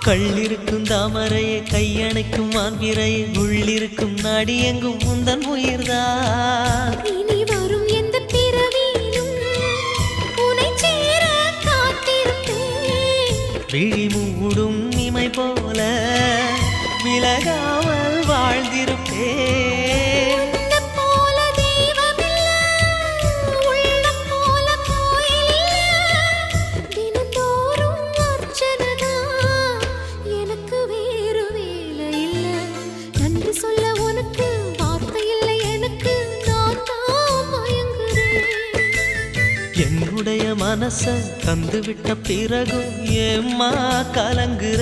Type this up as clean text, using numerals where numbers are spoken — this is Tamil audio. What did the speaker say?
கள்ளிருக்கும் தாமரையே கையணைக்கும் மாந்திரையே உள்ளிருக்கும் நாடி எங்கும் முந்தன் உயிர்தான் இனி வரும் எந்த பிறவியிலும் உனை சேர காத்திருப்பேன் விழி மூடும் இமை போல விலகாமல் வாழ்ந்திருப்பேன் உன்னைப் போல தெய்வமில்லை, உள்ளம் போல கோயிலில்லை. தினந்தோறும் அர்ச்சனைதான், எனக்கு வேறு வேலை இல்லை. நன்றி சொல்ல உனக்கு வார்த்தை இல்லை எனக்கு, நான் தான் மயங்குறேன். என்னுடைய மனச தந்துவிட்ட பிறகும் ஏம்மா கலங்குற